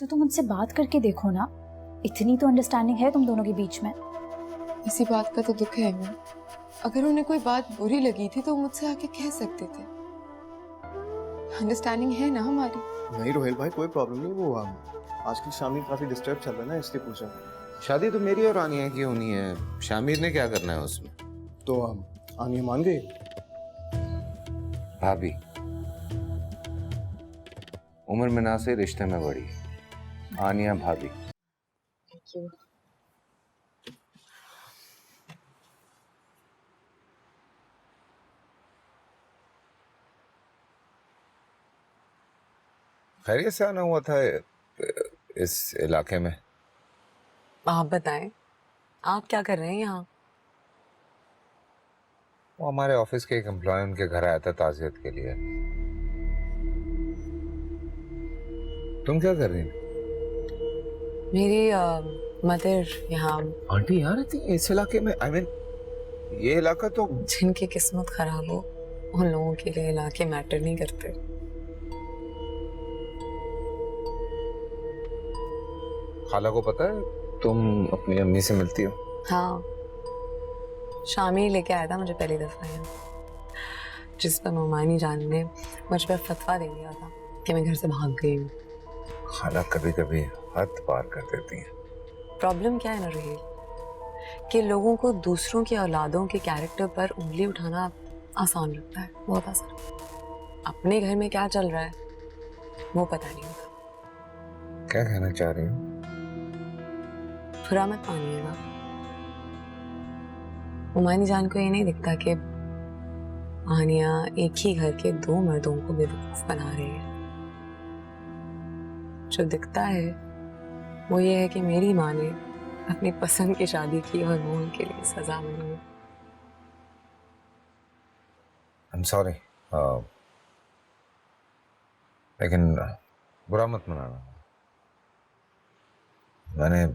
तो मुझसे बात करके देखो ना, इतनी तो अंडरस्टैंडिंग है तुम दोनों के बीच में। इसी बात का तो दुख है मैं, अगर उन्हें कोई बात बुरी लगी थी तो मुझसे आके कह सकते थे। अंडरस्टैंडिंग है ना हमारी। नहीं रोहेल भाई, कोई प्रॉब्लम नहीं। वो आजकल शामिर काफी डिस्टर्ब चल रहा है ना, इसलिए पूछा। शादी तो मेरी और आनिया की होनी है, शामिर ने क्या करना है उसमें? तो आनिया मान गई? भाभी उम्र में ना से रिश्ते में बड़ी है, आनिया भाभी। Thank you. खैरियत से आना हुआ था इस इलाके में? आप बताएं, आप क्या कर रहे हैं यहाँ? वो हमारे ऑफिस के एक एम्प्लॉय उनके घर आया था ताजियत के लिए। तुम क्या कर रही हो? मेरी मदर यहाँ। आंटी यहाँ रहती है इस इलाके में? आई मीन ये इलाका तो। जिनकी किस्मत खराब हो उन लोगों के लिए इलाके मैटर नहीं करते। खाला को पता है तुम अपनी अम्मी से मिलती हो? हाँ, शामिर लेके आया था मुझे पहली दफा यहाँ, जिस पर मोमानी जान ने मुझ पर फतवा दे दिया था कि मैं घर से भाग गई हूँ। खाला कभी कभी हद पार कर देती हैं। प्रॉब्लम क्या है ना रही कि लोगों को दूसरों की औलादों के कैरेक्टर पर उंगली उठाना आसान लगता है, बहुत आसान। अपने घर में क्या चल रहा है वो पता नहीं होता। क्या कहना चाह रही हूँ? बुरा मत मानिएगा, मोमानी जान को ये नहीं दिखता कि आनिया एक ही घर के दो मर्दों को बेवकूफ बना रही है। जो दिखता है वो ये है कि मेरी माँ ने अपनी पसंद की शादी की और वो उनके लिए सजा बनी। I'm sorry, लेकिन बुरा मत मनाना। मैंने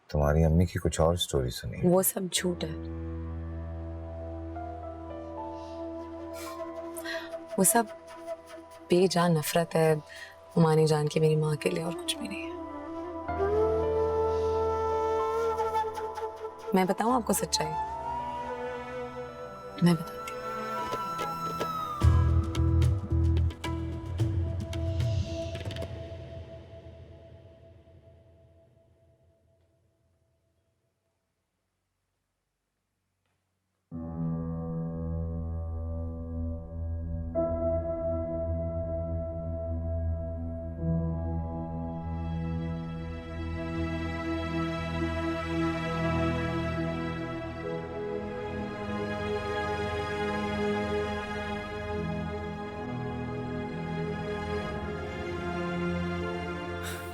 तुम्हारी अम्मी की कुछ और स्टोरी सुनी। वो सब झूठ है, वो सब बेजान नफरत है हुमानी जान की मेरी माँ के लिए, और कुछ भी नहीं है। मैं बताऊं आपको सच्चाई? मैं बताती हूँ।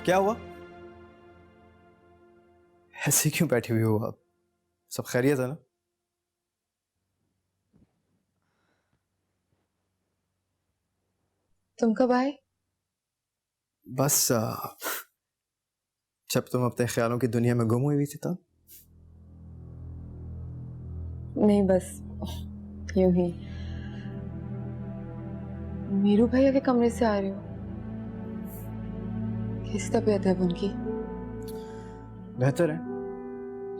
क्या हुआ? ऐसे क्यों बैठी हुई हो आप? सब खैरियत है ना? तुम कब आए? बस जब तुम अपने ख्यालों की दुनिया में गुम हुई थी तब। नहीं, बस यूं ही। मीरू भैया के कमरे से आ रहे हो? कैसी तबीयत है उनकी? बेहतर है,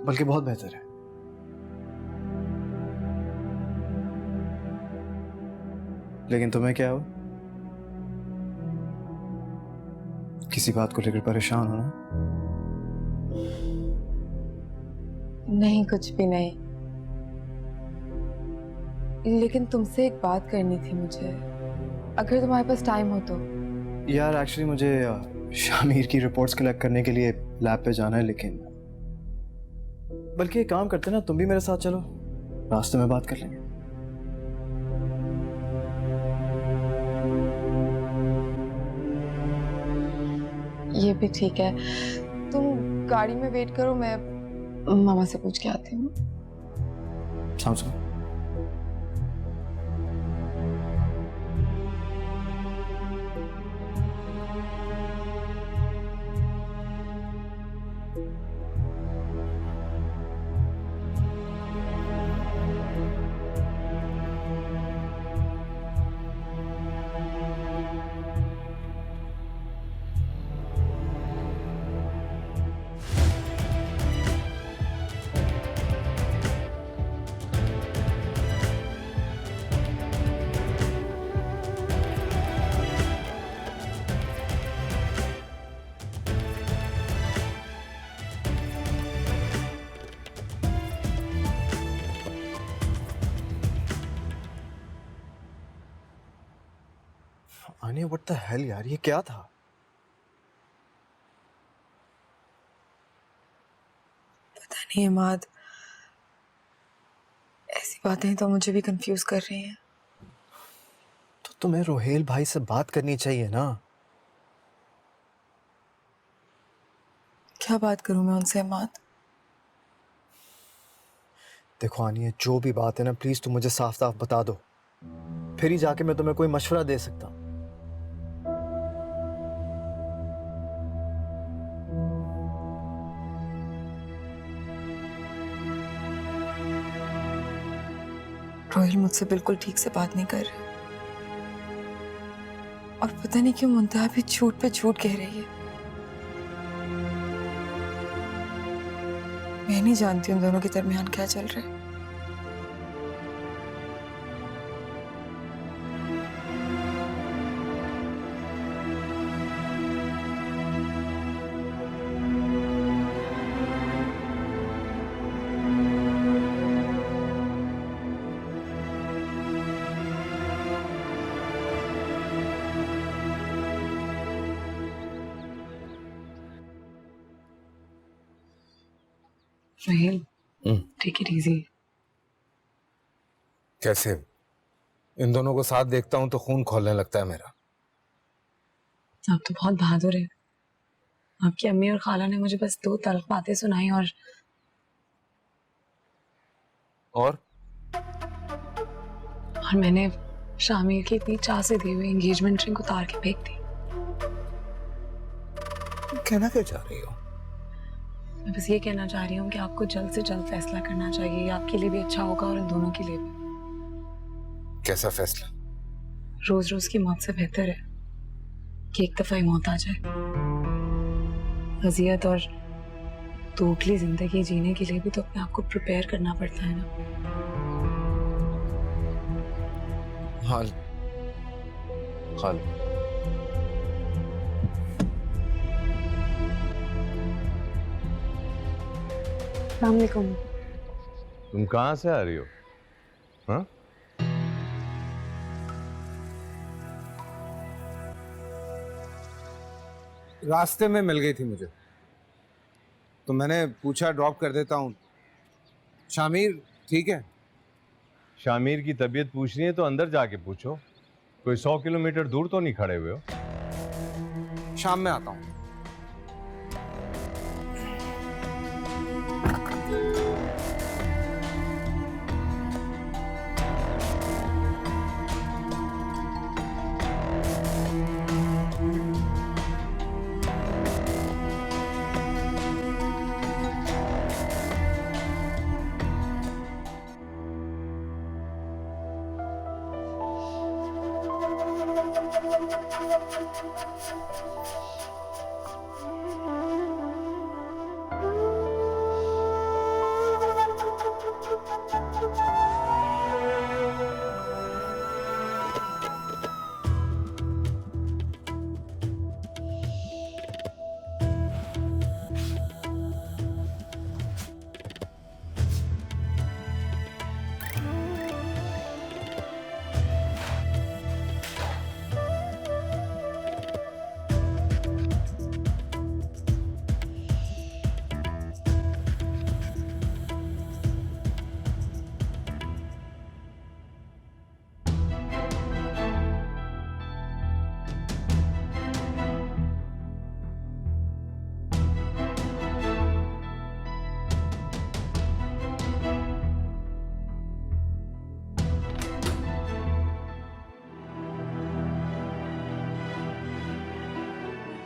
बल्कि बहुत बेहतर है। लेकिन तुम्हें क्या हुआ? किसी बात को लेकर परेशान हो ना? नहीं, कुछ भी नहीं। लेकिन तुमसे एक बात करनी थी मुझे, अगर तुम्हारे पास टाइम हो तो। यार एक्चुअली मुझे शामिर की रिपोर्ट्स कलेक्ट करने के लिए लैब पे जाना है, लेकिन बल्कि एक काम करते ना, तुम भी मेरे साथ चलो, रास्ते में बात कर लेंगे। ये भी ठीक है, तुम गाड़ी में वेट करो, मैं मामा से पूछ के आती हूँ। समझो। आनिया व्हाट द हेल यार, ये क्या था? पता नहीं इमाद, ऐसी बातें तो मुझे भी कंफ्यूज कर रही हैं। तो तुम्हें रोहेल भाई से बात करनी चाहिए ना। क्या बात करूं मैं उनसे इमाद? देखो आनिया, जो भी बात है ना, प्लीज तुम मुझे साफ साफ बता दो, फिर ही जाके मैं तुम्हें कोई मशवरा दे सकता हूं। रोहिल मुझसे बिल्कुल ठीक से बात नहीं कर रहे, और पता नहीं क्यों मुंतहा भी झूठ पे झूठ कह रही है। मैं नहीं जानती उन दोनों के दरमियान क्या चल रहा है। Rohail, take it easy. कैसे? इन दोनों को साथ देखता हूं तो खून खौलने लगता है मेरा। आप तो बहुत बहादुर हैं। आपकी अम्मी और खाला ने मुझे बस 2 तल्ख बातें सुनाई और मैंने शामिर की इतनी चाह से दी हुई एंगेजमेंट रिंग उतार के फेंक दी। कहना क्या चाह रही हो? मैं बस ये कहना चाह रही हूँ कि आपको जल्द से जल्द फैसला करना चाहिए। ये आपके लिए भी अच्छा होगा और इन दोनों के लिए भी। कैसा फैसला? रोज रोज की मौत से बेहतर है कि एक दफा ही मौत आ जाए। अजियत और दोगली जिंदगी जीने के लिए भी तो अपने आप को प्रिपेयर करना पड़ता है ना। हाँ खाल, अस्सलाम वालेकुम। तुम कहाँ से आ रही हो? हाँ? रास्ते में मिल गई थी मुझे, तो मैंने पूछा ड्रॉप कर देता हूँ। शामिर ठीक है? शामिर की तबीयत पूछनी है तो अंदर जाके पूछो, कोई 100 किलोमीटर दूर तो नहीं खड़े हुए हो। शाम में आता हूँ।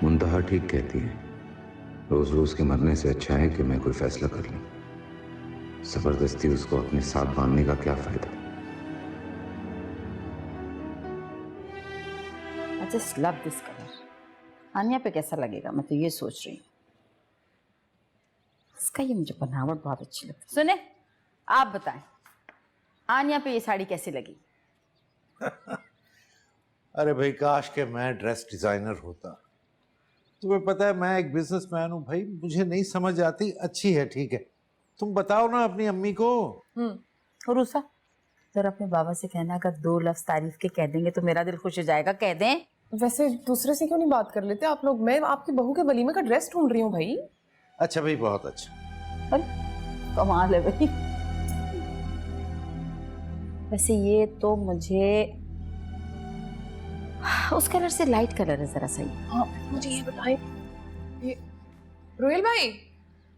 मुंतहा ठीक कहती है, रोज रोज के मरने से अच्छा है कि मैं कोई फैसला कर लूं। जबरदस्ती उसको अपने साथ बांधने का क्या फायदा। I just love this color. आनिया पे कैसा लगेगा, मैं तो ये सोच रही हूँ। इसका ये मुझे बनावट बहुत अच्छी लगती है। सुने, आप बताएं आनिया पे ये साड़ी कैसी लगी? अरे भाई, काश के मैं ड्रेस डिजाइनर होता। तुम्हें पता है मैं एक बिजनेसमैन हूँ भाई, मुझे नहीं समझ आती। अच्छी है, ठीक है, तुम बताओ ना अपनी अम्मी को। रूसा, जरा अपने बाबा से कहना, अगर 2 लफ्ज तारीफ के कह देंगे तो मेरा दिल खुश हो जाएगा। कह दें। वैसे दूसरे से क्यों नहीं बात कर लेते आप लोग? मैं आपकी बहू के वलीमे का ड्रेस ढूंढ रही हूँ भाई। अच्छा भाई, बहुत अच्छा। कमाल है भाई। वैसे ये तो मुझे उस कलर से लाइट कलर है जरा सही। हाँ, मुझे ये बताएं, ये रोहेल भाई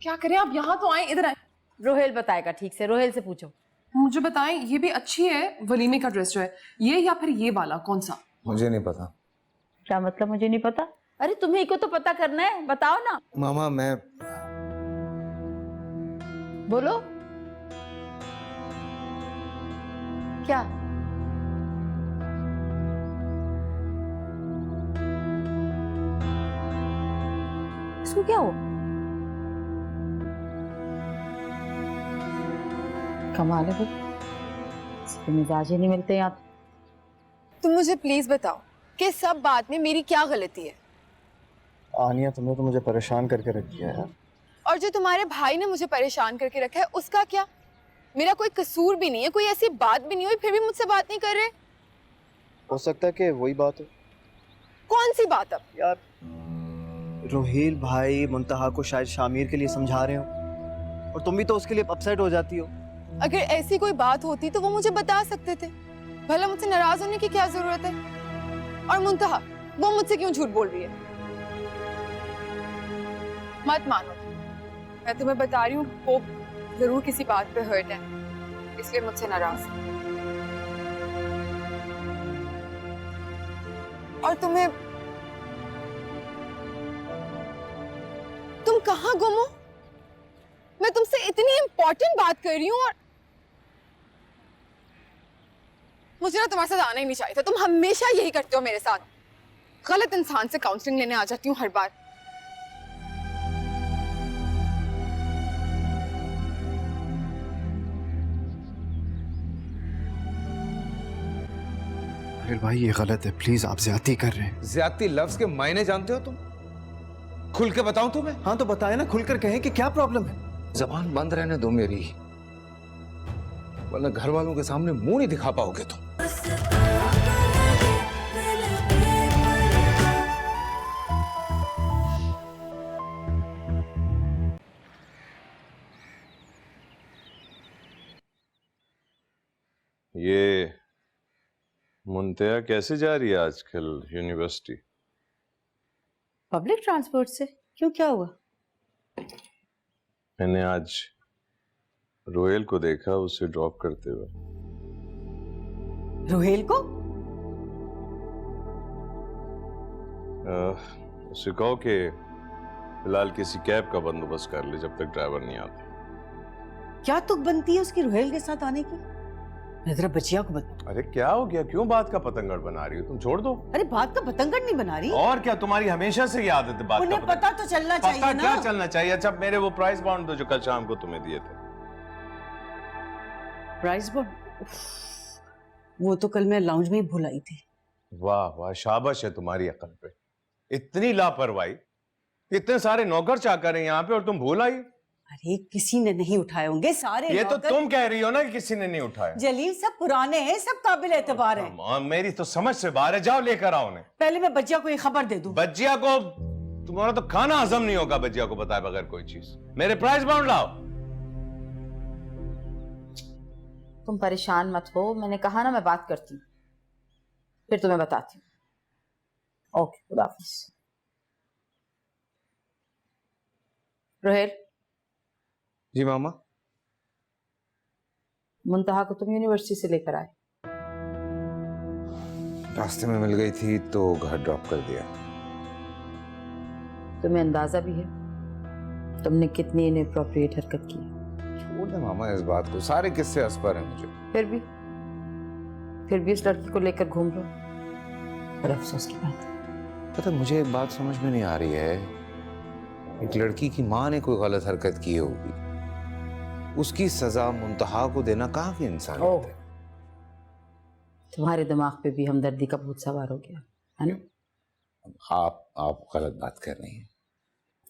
क्या करें, आप यहाँ तो आए, इधर आए। रोहेल बताएगा ठीक से, रोहेल से पूछो। मुझे बताएं, ये भी अच्छी है वलीमे का ड्रेस जो है, ये या फिर ये वाला, कौन सा? मुझे नहीं पता क्या मतलब मुझे नहीं पता? अरे तुम्ही को तो पता करना है, बताओ ना। मामा। मैं बोलो क्या? इसको क्या हो? कमाल है भाई, इसके मिजाज ही नहीं मिलते यहाँ। तुम मुझे प्लीज बताओ कि सब बात में मेरी क्या गलती है? आनिया, तुमने तो मुझे परेशान करके रख दिया यार। और जो तुम्हारे भाई ने मुझे परेशान करके रखा है उसका क्या? मेरा कोई कसूर भी नहीं है, कोई ऐसी बात भी नहीं हुई, फिर भी मुझसे बात नहीं कर रहे। हो सकता है कि वही बात हो। कौन सी बात? अब यार, रोहेल भाई मुंतहा को शायद शामिर के लिए समझा रहे हो और तुम भी तो उसके लिए अपसेट हो जाती हो। अगर ऐसी कोई बात होती तो वो मुझे बता सकते थे। भला मुझसे नाराज होने की क्या जरूरत है? और मुंतहा, वो मुझसे क्यों झूठ बोल रही है? मत मानो, मैं तुम्हें बता रही हूँ, वो जरूर किसी बात पे हर्ट है, इसलिए मुझसे नाराज है। और तुम कहाँ गुम हो? मैं तुमसे इतनी इंपॉर्टेंट बात कर रही हूँ और मुझे ना तुम्हारे साथ आना ही नहीं चाहिए था। तुम हमेशा यही करते हो मेरे साथ। गलत इंसान से काउंसलिंग लेने आ जाती हूँ हर बार। रोहेल भाई, ये गलत है, प्लीज, आप ज्यादती कर रहे हैं। ज्यादती लफ्ज के मायने जानते हो तुम? खुल के बताऊं तुम्हें? हाँ तो बताए ना, खुलकर कहें कि क्या प्रॉब्लम है। जबान बंद रहने दो मेरी, वरना घर वालों के सामने मुंह नहीं दिखा पाओगे तुम। ये मुंतहा कैसे जा रही है आजकल यूनिवर्सिटी? पब्लिक ट्रांसपोर्ट से। क्यों, क्या हुआ? मैंने आज रोहेल को देखा उसे ड्रॉप करते हुए। रोहेल को? उसे कहो कि फिलहाल किसी कैब का बंदोबस्त कर ले जब तक ड्राइवर नहीं आता। क्या तुक बनती है उसकी रोहेल के साथ आने की? जरा बचिया को बता। अरे क्या हो गया, क्यों बात का पतंगड़ बना रही हो? तुम छोड़ दो। अरे बात का पतंगड़ नहीं बना रही। और क्या, तुम्हारी हमेशा से ये आदत है बात उन्हें का पता तो चलना चाहिए पता ना। क्या चलना चाहिए? अच्छा, मेरे वो प्राइस बॉन्ड दो जो कल शाम को तुम्हें दिए थे। Price bond? वो तो कल मैं लाउंज में ही भूल आई थी। वाह वाह, शाबाश है तुम्हारी अकल पे। इतनी लापरवाही, इतने सारे नौकर चाकर हैं यहाँ पे और तुम भूल आई? अरे किसी ने नहीं उठाए होंगे सारे। ये तो तुम कह रही हो ना कि किसी ने नहीं उठाया। जलील, सब पुराने हैं, सब काबिल एतबार हैं। मेरी तो समझ से बाहर है, जाओ लेकर आओ उन्हें। पहले मैं बच्चिया को ये खबर दे दूं। बच्चिया को? तुम्हारा तो खाना हजम नहीं होगा बच्चिया को बताए बगैर कोई चीज। मेरे प्राइस बाउंड लाओ। तुम परेशान मत हो, मैंने कहा ना मैं बात करती हूँ, फिर तुम्हें बताती हूँ। ओके, खुदा हाफिज। रोहेल। जी मामा। मुंतहा को तुम यूनिवर्सिटी से लेकर आए? रास्ते में मिल गई थी तो घर ड्रॉप कर दिया। तुम्हें अंदाजा भी है तुमने कितनी इनएप्रोप्रिएट हरकत की? छोड़ दे मामा इस बात को, सारे किस्से असपर हैं मुझे। फिर भी इस लड़की को लेकर घूम रहे हो, पर अफसोस की बात है। पता, मुझे एक बात समझ में नहीं आ रही है। एक लड़की की माँ ने कोई गलत हरकत की होगी, उसकी सजा मुंतहा को देना कहाँ की इंसानियत है? तुम्हारे दिमाग पे भी हमदर्दी का भूत सवार हो गया है ना? आप गलत बात कर रही हैं।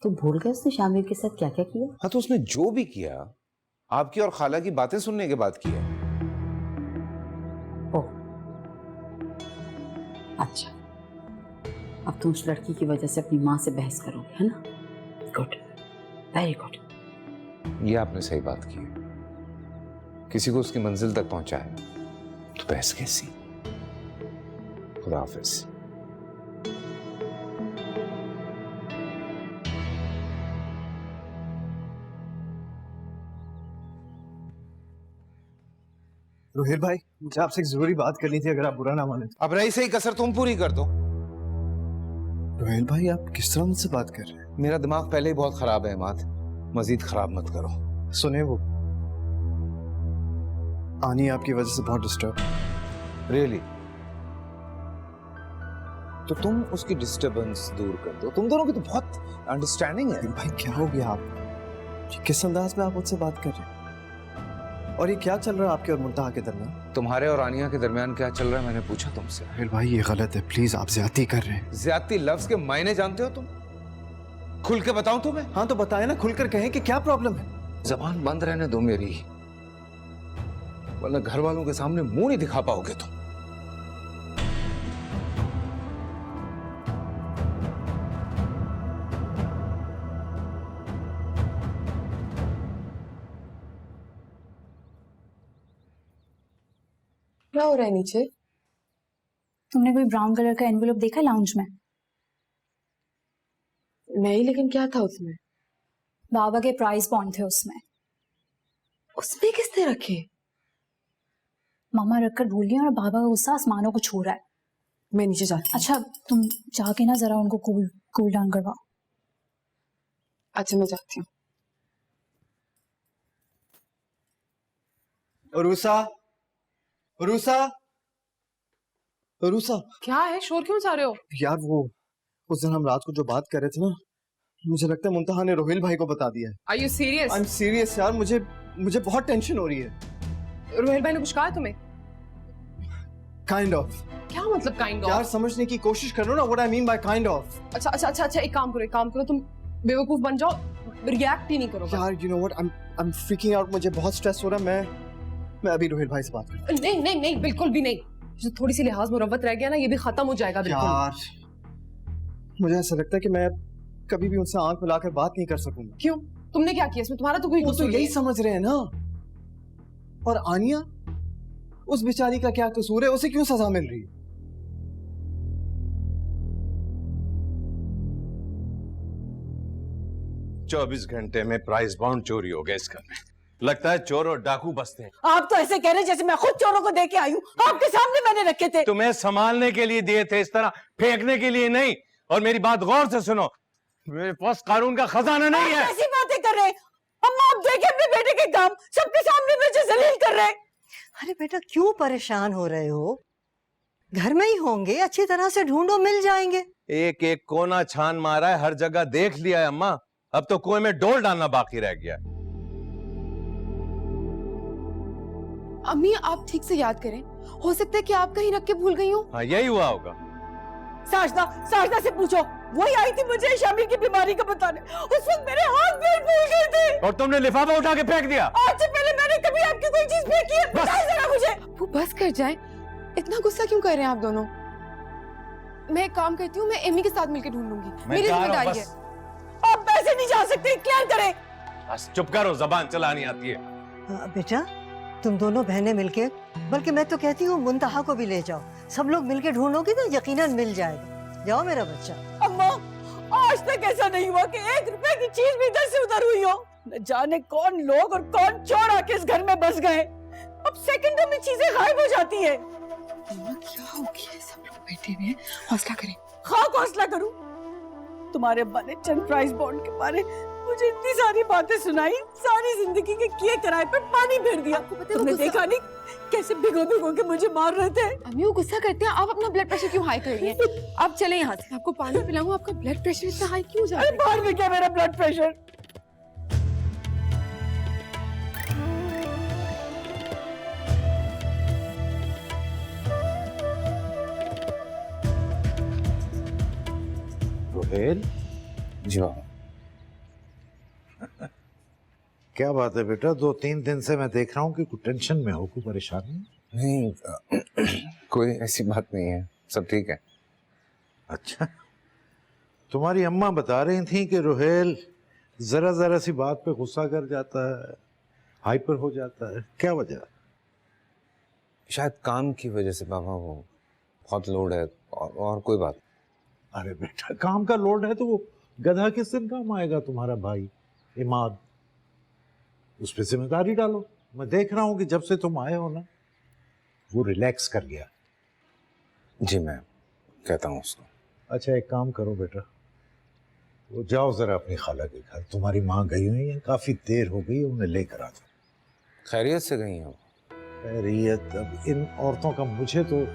तुम भूल गए उसने शामिर के साथ क्या क्या किया? हाँ तो उसने जो भी किया आपकी और खाला की बातें सुनने के बाद किया। ओह अच्छा, अब तुम उस लड़की की वजह से अपनी माँ से बहस करोगे, है ना? Good, very good. ये आपने सही बात की है। किसी को उसकी मंजिल तक पहुंचाए तो बहस कैसी। खुदा हाफिज। रोहित भाई, मुझे आपसे एक जरूरी बात करनी थी, अगर आप बुरा ना माने तो। अब रही सही कसर तुम पूरी कर दो। रोहित भाई, आप किस तरह मुझसे बात कर रहे हैं? मेरा दिमाग पहले ही बहुत खराब है इमाद, मजीद खराब मत करो। सुने, वो आनी आपकी वजह से बहुत डिस्टर्ब। रियली? तो तुम उसकी डिस्टरबेंस दूर कर दो। तुम दोनों की तो बहुत अंडरस्टैंडिंग है। भाई क्या हो गया आप? ये किस अंदाज में आप मुझसे बात कर रहे हैं? और ये क्या चल रहा है आपके और मुंतहा के दरमियान? तुम्हारे और आनिया के दरमियान क्या चल रहा है मैंने पूछा तुमसे। रोहित भाई, ये गलत है, प्लीज, आप ज्यादती कर रहे हैं। ज्यादती लफ्ज के मायने जानते हो तुम? खुल के बताऊं तुम्हें? हाँ तो बताए ना, खुलकर कहें कि क्या प्रॉब्लम है। जबान बंद रहने दो मेरी, वरना घर वालों के सामने मुंह नहीं दिखा पाओगे तुम। क्या हो रहा है नीचे? तुमने कोई ब्राउन कलर का एनवेलप देखा लाउंज में? नहीं, लेकिन क्या था उसमें? बाबा के प्राइस बॉन्ड थे उसमें। उसमें किसने रखे? मामा रखकर भूल गए और बाबा का गुस्सा आसमानों को छू रहा है। मैं नीचे जाती हूँ। अच्छा, तुम जाके ना जरा उनको कूल डाउन करवाओ। अच्छा, मैं जाती हूँ। रूसा, रूसा, रूसा। क्या है, शोर क्यों जा रहे हो? यार वो उस दिन हम रात को जो बात कर रहे थे ना, मुझे लगता है मुंतहा ने रोहिल भाई को बता दिया है। Are you serious? I am serious यार, मुझे बहुत टेंशन हो रही है। रोहिल भाई ने कुछ कहा तुम्हें? Kind of. क्या मतलब काइंड ऑफ? यार समझने की कोशिश करो ना, what I mean by kind of. अच्छा, एक काम करो, तुम बेवकूफ बन जाओ, रिएक्ट ही नहीं करो। यार you know what, I am freaking out, मुझे बहुत स्ट्रेस हो रहा है। मैं अभी रोहिल भाई से बात करता हूं। नहीं, बिल्कुल भी नहीं। जो थोड़ी सी लिहाज मुरव्वत रह गया ना, ये भी खत्म हो जाएगा बिल्कुल। यार मुझे ऐसा लगता है कि मैं कभी भी उनसे आंख मिलाकर बात नहीं कर सकूंगा। क्यों? तुमने क्या किया इसमें? तुम्हारा तो कोई वो कसूर तो नहीं यही है। समझ रहे हैं ना। और आनिया, उस बेचारी का क्या कसूर है? उसे क्यों सजा मिल रही है? चौबीस घंटे में प्राइस बाउंड चोरी हो गया इस घर में। लगता है चोर और डाकू बसते हैं। आप तो ऐसे कह रहे हैं जैसे मैं खुद चोरों को दे के आई हूँ। आपके सामने मैंने रखे थे। तुम्हें संभालने के लिए दिए थे, इस तरह फेंकने के लिए नहीं। और मेरी बात गौर से सुनो, मेरे पास कानून का खजाना नहीं है। ऐसी बातें कर रहे हैं अम्मा, आप देखे अपने बेटे के काम, सबके सामने मुझे जलील कर रहे हैं। अरे बेटा, क्यों परेशान हो रहे हो? घर में ही होंगे, अच्छी तरह से ढूंढो, मिल जाएंगे। एक एक कोना छान मारा है, हर जगह देख लिया है अम्मा। अब तो कुएं में डोल डालना बाकी रह गया। अम्मी, आप ठीक से याद करें, हो सकता है कि आप कहीं रख के भूल गई हो। हाँ, यही हुआ होगा। साजदा से पूछो, वही आई थी मुझे शामिर की बीमारी का बताने। उस वक्त मेरे हाथ पैर फूल गए थे। और तुमने लिफाफा उठा के फेंक दिया। आज से पहले मैंने कभी आपकी कोई चीज फेंकी है? बताइए जरा मुझे। वो बस कर जाए, इतना गुस्सा क्यों कर रहे हैं आप दोनों? मैं एक काम करती हूँ, मैं एमी के साथ मिलकर ढूंढ लूंगी। मेरी जिम्मेदारी है। आप पैसे नहीं जा सकते, क्लियर करें। बस चुप करो, जबान चलानी आती है। बेटा, तुम दोनों बहनें मिलके, बल्कि मैं तो कहती हूँ मुंतहा को भी ले जाओ। सब लोग मिलके ढूंढोगे तो यकीनन मिल जाएगा। जाओ मेरा बच्चा। अम्मा, आज तक ऐसा नहीं हुआ कि 1 रुपए की चीज भी इधर से उधर हुई हो। न जाने कौन लोग और कौन चोर आके इस घर में बस गए। अब सेकंडों में चीजें गायब हो जाती है। क्या हो गया? सब लोग बैठे हुए हैं, हौसला करें। खाक हौसला करूं? तुम्हारे अब्बा ने चंद प्राइस बॉन्ड के बारे मुझे इतनी सारी बातें सुनाई, सारी जिंदगी के किए कराए पे पानी फेर दिया। तुमने देखा नहीं कैसे भिगो के मुझे मार रहे थे? अम्मी, वो गुस्सा करते हैं। आप अपना ब्लड प्रेशर क्यों हाई कर रही हैं? आप चले यहाँ से, आपको पानी पिलाऊं। आपका ब्लड प्रेशर इतना हाई क्यों जा रहा है? बाहर में क्या मेरा ब्लड प्रेशर? रोहेल, जी बाबा। क्या बात है बेटा? 2-3 दिन से मैं देख रहा हूँ कि कुछ टेंशन में हो, कोई परेशानी? नहीं, कोई ऐसी बात नहीं है, सब ठीक है। अच्छा, तुम्हारी अम्मा बता रही थी कि रोहेल जरा जरा सी बात पे गुस्सा कर जाता है, हाइपर हो जाता है, क्या वजह? शायद काम की वजह से पापा, वो बहुत लोड है और कोई बात। अरे बेटा, काम का लोड है तो वो गधा किस दिन काम आएगा तुम्हारा भाई इमाद? उस पर जिम्मेदारी डालो। मैं देख रहा हूं कि जब से तुम आए हो ना, वो रिलैक्स कर गया। जी मैं कहता हूँ उसको। अच्छा एक काम करो बेटा, वो जाओ जरा अपनी खाला के घर, तुम्हारी माँ गई हुई है, काफी देर हो गई, उन्हें लेकर आ जाओ। खैरियत से गई हो? खैरियत? अब इन औरतों का मुझे तो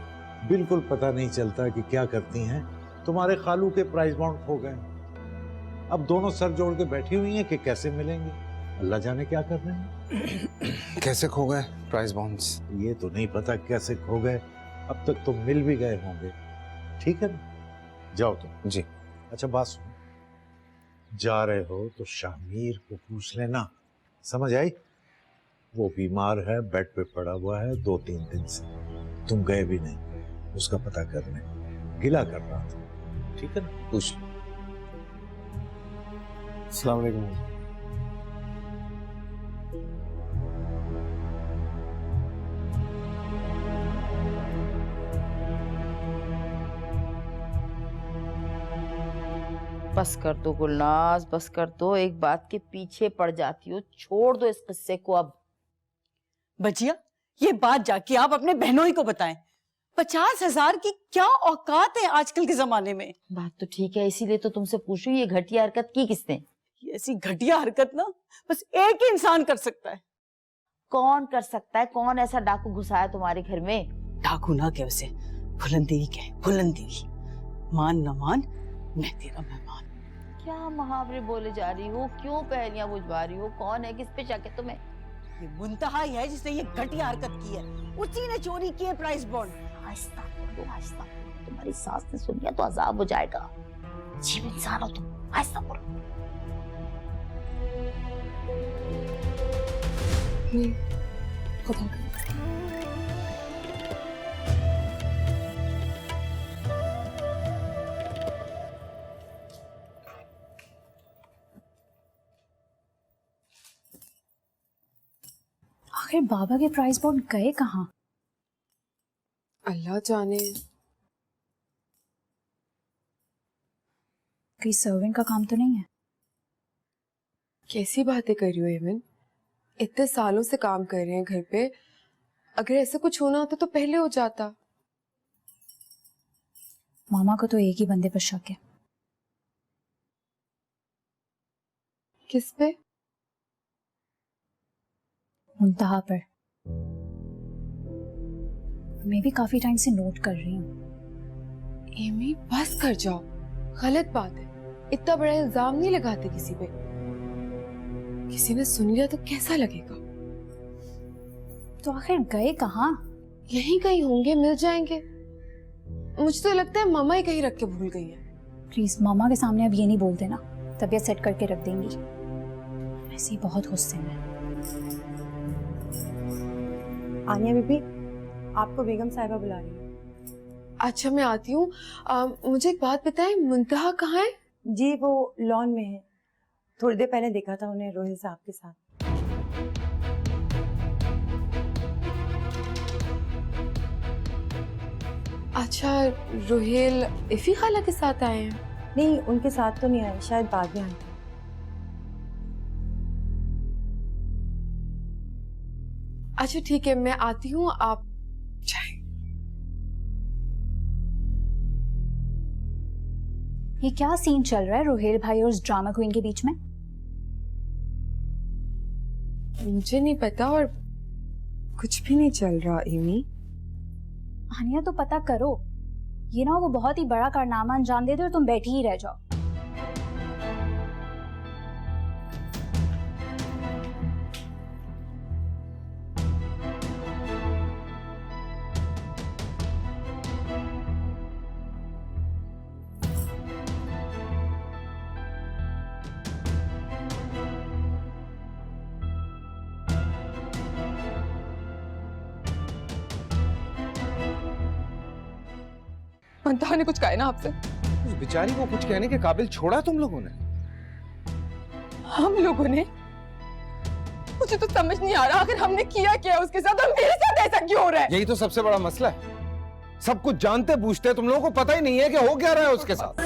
बिल्कुल पता नहीं चलता कि क्या करती हैं। तुम्हारे खालू के प्राइस बॉन्ड खो गए, अब दोनों सर जोड़ के बैठी हुई हैं कि कैसे मिलेंगे, अल्लाह जाने क्या कर रहे हैं। कैसे खो गए प्राइस बॉन्ड्स? ये तो नहीं पता कैसे खो गए, अब तक तो मिल भी गए होंगे। ठीक है ना, जाओ तुम। जी। अच्छा बात सुनो, जा रहे हो तो शामिर को पूछ लेना, समझ आई? वो बीमार है, बेड पे पड़ा हुआ है 2-3 दिन से, तुम गए भी नहीं उसका पता करने, गिला कर रहा था। ठीक है ना, पूछ लो। अस्सलाम वालेकुम। बस कर दो गुलनाज, बस कर दो, एक बात के पीछे पड़ जाती हो, छोड़ दो इस किस्से को अब। बचिया, ये बात जाके आप अपने बहनों ही को बताएं। 50,000 की क्या औकात है आजकल के जमाने में? बात तो ठीक है, इसीलिए तो तुमसे पूछू, ये घटिया हरकत की किसने? ये ऐसी घटिया हरकत ना बस एक ही इंसान कर सकता है। कौन कर सकता है? कौन ऐसा डाकू घुसाया तुम्हारे घर में? डाकू ना क्या, उसे बुलंद देवी कहे, बुलंद देवी। मान न मान, मैं तेरा मेहमान। क्या मुहावरे बोले जा रही हो? क्यों पहेलियां बुझवा रही हो? कौन है? किस पे शक है तुम्हें? ये मुंतहा ही है जिसने ये घटिया हरकत की है, उसी ने चोरी की है प्राइस बॉन्ड। आहिस्ता बोलो, आहिस्ता बोलो, तुम्हारी सास ने सुन लिया तो अजाब हो जाएगा। जीव इंसान हो तुम, आहिस्ता बोलो। खुदा का आखिर बाबा के प्राइस बॉन्ड गए कहाँ? अल्लाह जाने। कहीं सर्विंग का काम तो नहीं है? कैसी बातें कर रही हो एमन? इतने सालों से काम कर रहे हैं घर पे, अगर ऐसा कुछ होना होता तो पहले हो जाता। मामा को तो एक ही बंदे पर शक है। किस पे? मुंतहा पर। मैं भी काफी टाइम से नोट कर रही हूँ। एमी बस कर जाओ, गलत बात है। इतना बड़ा इल्जाम नहीं लगाते किसी पे, किसी ने सुन लिया तो कैसा लगेगा? तो आखिर गए कहाँ? यहीं कहीं होंगे, मिल जाएंगे। मुझे तो लगता है मामा ही कहीं रख के भूल गई है। प्लीज मामा के सामने अब ये नहीं बोल देना, तबीयत सेट करके रख देंगी। ऐसे ही बहुत गुस्से में। आनिया बीबी, आपको बेगम साहिबा बुला रही है। अच्छा मैं आती हूँ। मुझे एक बात बताएं, मुंतहा कहाँ है? जी वो लॉन में है, थोड़ी देर पहले देखा था उन्हें रोहिल साहब के साथ। अच्छा, रोहेल इफी खाला के साथ आए हैं? नहीं, उनके साथ तो नहीं आए, शायद बाद में आए। अच्छा ठीक है, मैं आती हूँ, आप जाएं। ये क्या सीन चल रहा है रोहेल भाई और उस ड्रामा क्वीन के बीच में? मुझे नहीं पता और कुछ भी नहीं चल रहा एमी। आनिया तो पता करो, ये ना वो बहुत ही बड़ा कारनामा अंजाम दे दे और तुम बैठी ही रह जाओ। मुंतहा ने कुछ कहा है ना आपसे? उस बेचारी को कुछ कहने के काबिल छोड़ा तुम लोगों ने? हम लोगों ने? मुझे तो समझ नहीं आ रहा, आखिर हमने किया क्या उसके साथ और मेरे साथ ऐसा क्यों हो रहा है? यही तो सबसे बड़ा मसला है। सब कुछ जानते बूझते तुम लोगों को पता ही नहीं है कि हो क्या रहा है उसके साथ।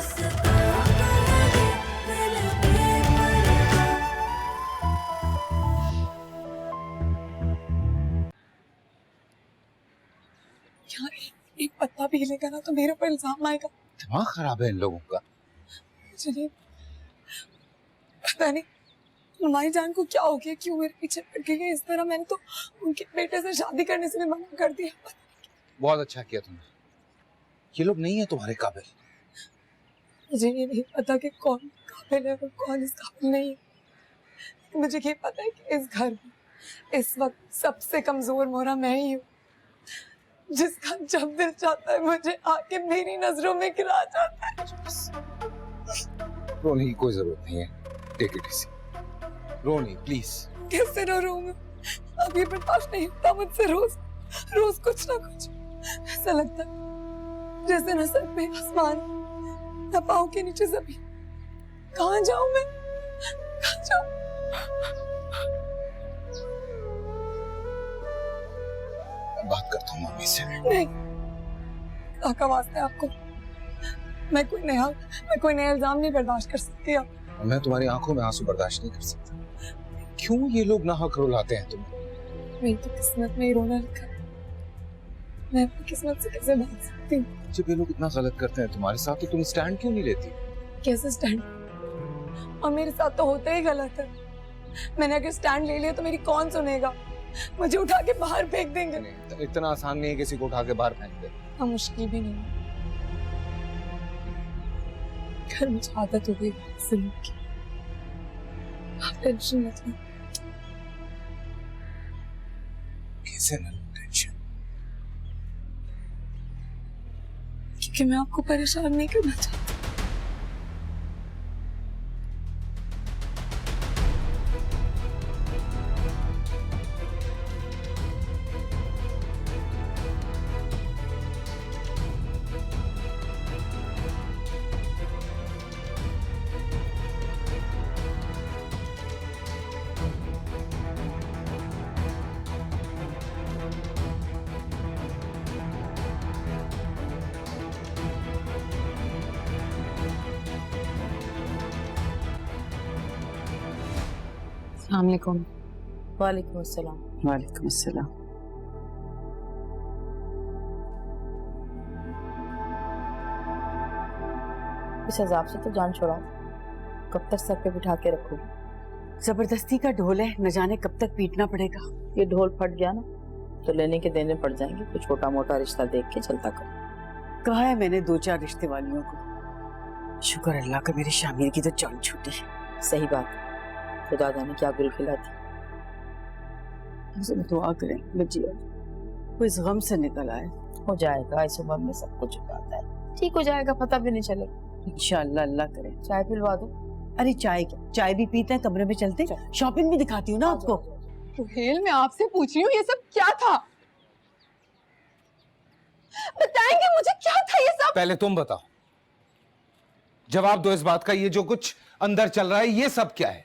यार एक पत्ता भी हिलेगा ना तो मेरे ऊपर इल्जाम आएगा। दिमाग खराब है इन लोगों का। चलिए पता नहीं हमारी जान को क्या हो गया, क्यों मेरे पीछे पड़ गई इस तरह। मैंने तो उनके बेटे से शादी करने से भी मना कर दिया। बहुत अच्छा किया तुमने। ये लोग नहीं है तुम्हारे काबिल। मुझे ये नहीं पता कि कौन काबिल है और कौन इस काबिल नहीं है। मुझे ये पता है कि इस घर में इस वक्त सबसे कमजोर मोहरा मैं ही हूँ, जिसका जब दिल चाहता है मुझे आके मेरी नजरों में गिरा जाता है। रोने की कोई जरूरत नहीं है। Take it easy. Roni please. कैसे रो रहा हूँ मैं? अब ये बर्दाश्त नहीं होता मुझसे। रोज रोज कुछ ना कुछ ऐसा लगता है जैसे न सर पे आसमान न पाँव के नीचे जमीन। कहाँ जाऊं मैं? कहाँ जाऊं? बात करता हूँ मम्मी से। नहीं, काका वास्ते आपको मैं कोई नया इल्जाम नहीं बर्दाश्त कर सकती। आप मैं तुम्हारी आंखों में आंसू बर्दाश्त नहीं कर सकता। क्यों ये लोग नाहक रुलाते हैं तुम्हें? मेरी तो किस्मत में ही रोना लिखा है। मैं अपनी किस्मत से कैसे भाग सकती हूँ? जब ये लोग इतना गलत करते हैं तुम्हारे साथ तो तुम स्टैंड क्यों नहीं लेती? कैसे स्टैंड? और मेरे साथ तो होते ही गलत है। मैंने अगर स्टैंड ले लिया तो मेरी कौन सुनेगा? मुझे उठा के बाहर फेंक देंगे। नहीं, इतना आसान नहीं है किसी को उठा के बाहर फेंक दे। हाँ, मुश्किल भी नहीं है। घर मुझे आदत हो गई जिंदगी की। आप टेंशन मत लो। कैसे ना लो टेंशन? क्योंकि मैं आपको परेशान नहीं करना चाहती। अस्सलाम वालेकुम। वालेकुम अस्सलाम। वालेकुम अस्सलाम। इस हिसाब से तो जान छोड़ाओ, कब तक सर पे बिठा के रखोगी? जबरदस्ती का ढोल है, न जाने कब तक पीटना पड़ेगा। ये ढोल फट गया ना तो लेने के देने पड़ जाएंगे। कुछ छोटा मोटा रिश्ता देख के चलता करो। कहा है मैंने 2-4 रिश्ते वालियों को। शुक्र अल्लाह का मेरी शामिर की तो जान छूटी। सही बात, खुदा जाने क्या गुल खिलाती। हमसे दुआ करें बचिया वो इस गम से निकल आए। हो जाएगा, इस उम्र में सब कुछ हो जाता है, ठीक हो जाएगा, पता भी नहीं चलेगा। इंशाअल्लाह, अल्लाह करे। चाय पिलवा दो। अरे चाय क्या, चाय भी पीते हैं, कमरे में चलते, शॉपिंग भी दिखाती हूँ ना आपको। सुहेल, मैं आपसे पूछ रही हूँ ये सब क्या था? बताएंगे मुझे क्या था ये सब? पहले तुम बताओ, जवाब दो इस बात का, ये जो कुछ अंदर चल रहा है ये सब क्या है?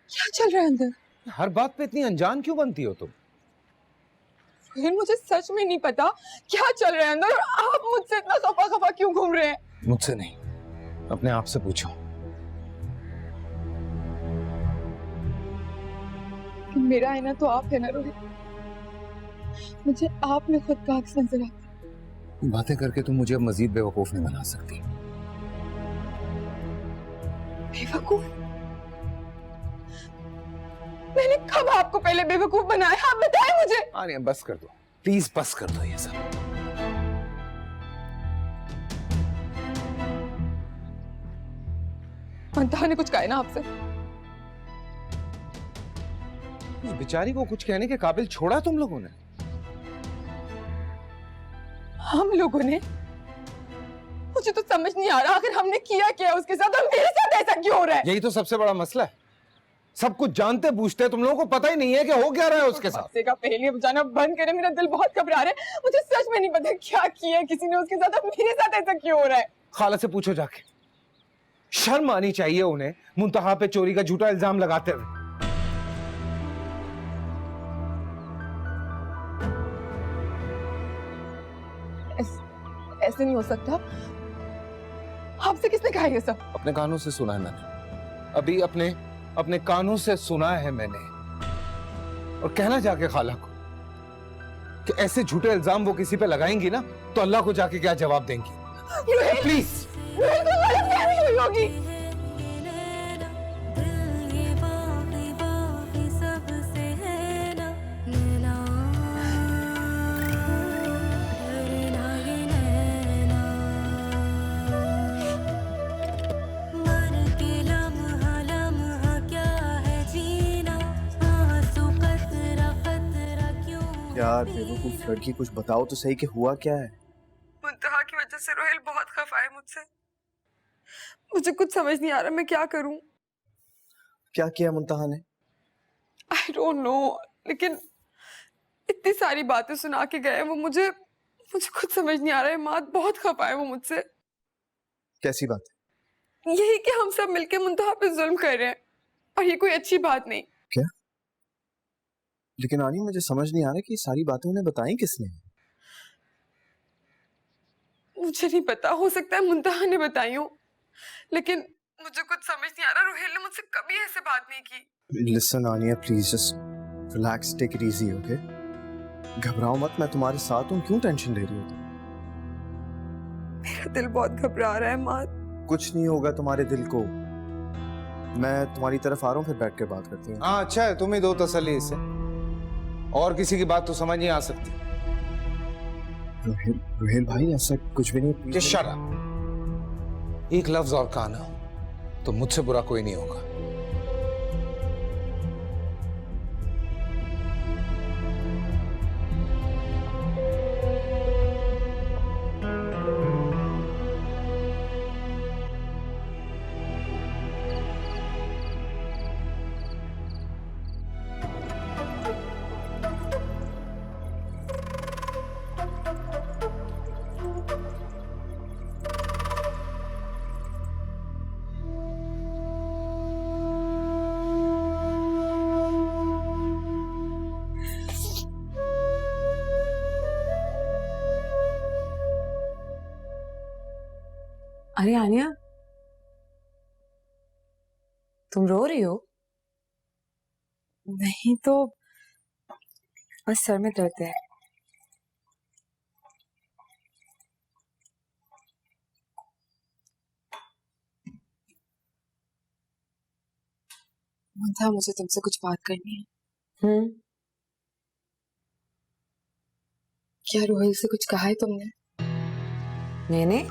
क्या चल रहा है अंदर? हर बात पे इतनी अनजान क्यों बनती हो तुम? सुहेल, मुझे सच में नहीं पता क्या चल रहा है अंदर और आप मुझसे इतना खफा खफा क्यों घूम रहे हैं? मुझसे नहीं, अपने आप से पूछो। मेरा आईना तो आप है ना रोहित, मुझे आप में खुद का अक्स नजर आता है। बातें करके तुम मुझे अब मजीद बेवकूफ नहीं बना सकती। बेवकूफ? मैंने कब आपको पहले बेवकूफ बनाया? आप बताएं मुझे। आनिया बस कर दो प्लीज, बस कर दो ये सब। मंतहा ने कुछ कहा है ना आपसे? उस बेचारी को कुछ कहने के काबिल छोड़ा तुम लोगों ने? हम लोगों ने? मुझे तो समझ नहीं आ रहा आखिर हमने किया क्या उसके साथ और मेरे साथ ऐसा क्यों हो रहा है? यही तो सबसे बड़ा मसला है। सब कुछ जानते पूछते तुम लोगों को पता ही नहीं है कि हो क्या रहा है उसके साथ। बच्चे का पहेलियां बुझाना बंद करे, मेरा दिल बहुत घबरा रहा है। मुझे सच में नहीं पता क्या किया है किसी ने उसके साथ, अब मेरे साथ ऐसा क्यों हो रहा है। खाला से पूछो जाके, शर्म आनी चाहिए उन्हें मुंतहा पे चोरी का झूठा इल्जाम लगाते हुए। ऐसे नहीं हो सकता। आपसे किसने कहा ये सब? अपने कानों से सुना है मैंने, अभी अपने कानों से सुना है मैंने। और कहना जाके खाला को कि ऐसे झूठे इल्जाम वो किसी पे लगाएंगी ना तो अल्लाह को जाके क्या जवाब देंगी। प्लीज नहीं होगी। यार बेवकूफ लड़की, कुछ बताओ तो सही कि हुआ क्या है। मुंतहा की वजह से रोहिल बहुत खफा है मुझसे। मुझे कुछ समझ नहीं आ रहा मैं क्या करूं। क्या किया मुंतहा ने? आई डोंट नो, लेकिन इतनी सारी बातें सुना के गए वो मुझे कुछ समझ नहीं आ रहा है। माँ बहुत खफा है वो मुझसे। कैसी बात है? यही कि हम सब मिलके मुंतहा पे जुल्म कर रहे हैं और ये कोई अच्छी बात नहीं। क्या? लेकिन आनी मुझे समझ नहीं आ रहा कि ये सारी बातें उन्हें बताई किसने? मुझे नहीं पता, हो सकता है मुंतहा ने बताई हो, लेकिन मुझे कुछ समझ नहीं आ रहा। रोहिल ने मुझसे कभी ऐसे बात नहीं की। Listen Aniya please just relax, take it easy, okay? घबराओ मत, मैं तुम्हारे साथ हूँ, क्यों टेंशन ले रही हो? मेरा दिल बहुत घबरा रहा है माँ। कुछ नहीं होगा तुम्हारे दिल को, मैं तुम्हारी तरफ आ रहा हूँ, फिर बैठ के बात करते हैं। हाँ अच्छा है, तुम ही दो तसल्ली इसे, और किसी की बात तो समझ नहीं आ सकती। रोहिल भाई ऐसा कुछ भी नहीं। Just shut up। एक लफ्ज और कहा ना तो मुझसे बुरा कोई नहीं होगा। अरे आनिया, तुम रो रही हो? नहीं तो बस सर में दर्द है। मुंतहा, मुझे तुमसे कुछ बात करनी है। क्या रोहिल से कुछ कहा है तुमने? मैंने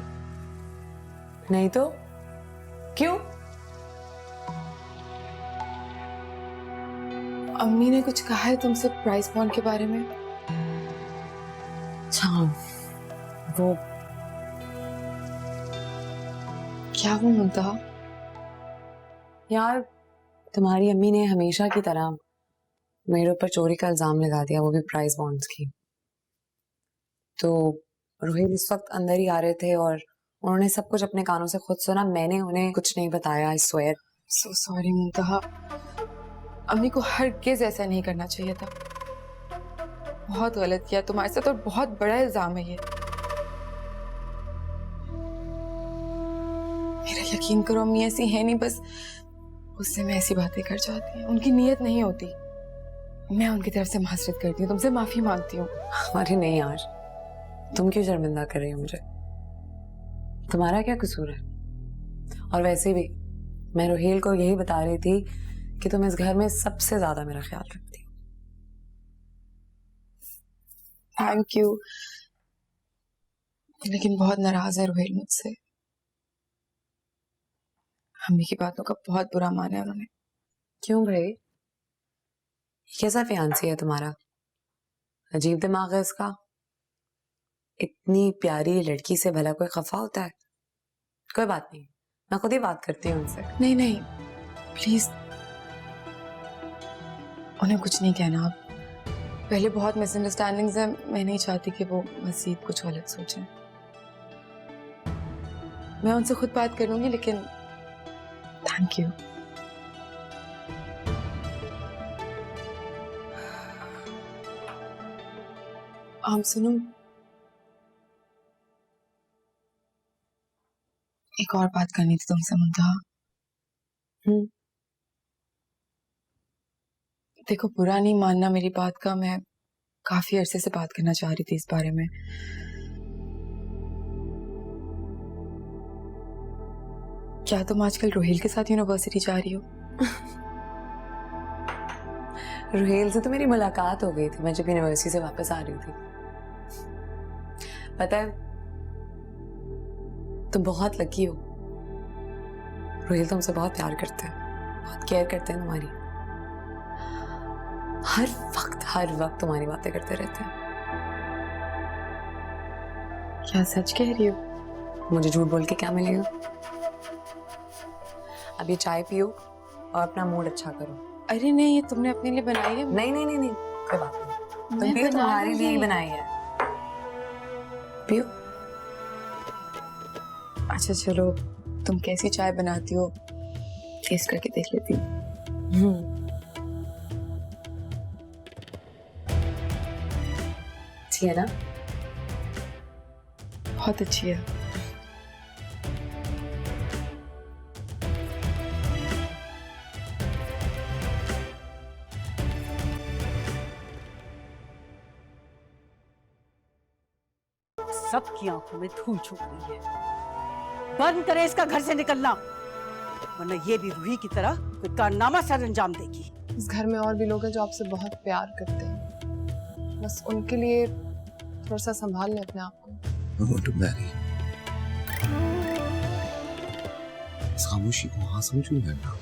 नहीं तो क्यों? अम्मी ने कुछ कहा है तुमसे प्राइस बॉन्ड के बारे में? अच्छा, वो क्या वो मुंतहा? यार तुम्हारी अम्मी ने हमेशा की तरह मेरे ऊपर चोरी का इल्जाम लगा दिया, वो भी प्राइस बॉन्ड्स की। तो रोहित इस वक्त अंदर ही आ रहे थे और उन्होंने सब कुछ अपने कानों से खुद सुना, मैंने उन्हें कुछ नहीं बताया। I swear. सो सॉरी मुंतहा, अम्मी को हरगिज़ ऐसा नहीं करना चाहिए था। बहुत गलत किया तुम्हारे साथ और बहुत बड़ा इल्जाम है ये। मेरा यकीन करो अम्मी ऐसी है नहीं, बस उससे मैं ऐसी बातें कर जाती हैं। उनकी नीयत नहीं होती। मैं उनकी तरफ से माजरत करती हूँ, तुमसे माफी मांगती हूँ। अरे नहीं यार, तुम क्यों शर्मिंदा कर रही हो मुझे? तुम्हारा क्या कसूर है? और वैसे भी मैं रोहिल को यही बता रही थी कि तुम इस घर में सबसे ज्यादा मेरा ख्याल रखती हो। थैंक यू, लेकिन बहुत नाराज है रोहिल मुझसे। अम्मी की बातों का बहुत बुरा माना है उन्होंने। क्यों भाई, कैसा फियांसी है तुम्हारा? अजीब दिमाग है इसका। इतनी प्यारी लड़की से भला कोई खफा होता है? कोई बात नहीं, मैं खुद ही बात करती हूँ उनसे। नहीं नहीं प्लीज, उन्हें कुछ नहीं कहना आप। पहले बहुत मिसअंडरस्टैंडिंग्स है, मैं नहीं चाहती कि वो मजीद कुछ गलत सोचें। मैं उनसे खुद बात करूंगी, लेकिन थैंक यू। आप सुनो, एक और बात करनी थी तुमसे मुंतहा। देखो, बुरा नहीं मानना मेरी बात का, मैं काफी अरसे से बात करना चाह रही थी इस बारे में। क्या तुम आजकल रोहेल के साथ यूनिवर्सिटी जा रही हो? रोहेल से तो मेरी मुलाकात हो गई थी मैं जब यूनिवर्सिटी से वापस आ रही थी। पता है, तुम बहुत लकी हो। रोहेल तुमसे बहुत प्यार करते हैं, बहुत केयर करते हैं तुम्हारी। हर वक्त तुम्हारी बातें करते रहते हैं। क्या सच कह रही हो? मुझे झूठ बोल के क्या मिलेगा? अब ये चाय पियो और अपना मूड अच्छा करो। अरे नहीं, ये तुमने अपने लिए बनाई है। नहीं नहीं नहीं नहीं, कोई बात नहीं, तुम पियो, तुम्हारे लिए ही बनाई है। पियो। अच्छा चलो, तुम कैसी चाय बनाती हो टेस्ट करके देख लेती हूँ। अच्छी है ना? बहुत अच्छी है। सबकी आंखों में धूल झोंक रही है। बंद करे इसका घर से निकलना, वरना ये भी रूही की तरह कोई कारनामा सर अंजाम देगी। इस घर में और भी लोग हैं जो आपसे बहुत प्यार करते हैं, बस उनके लिए थोड़ा सा संभाल लें अपने आप को। I want to marry. इस खामोशी को हाँ समझूंगा ना।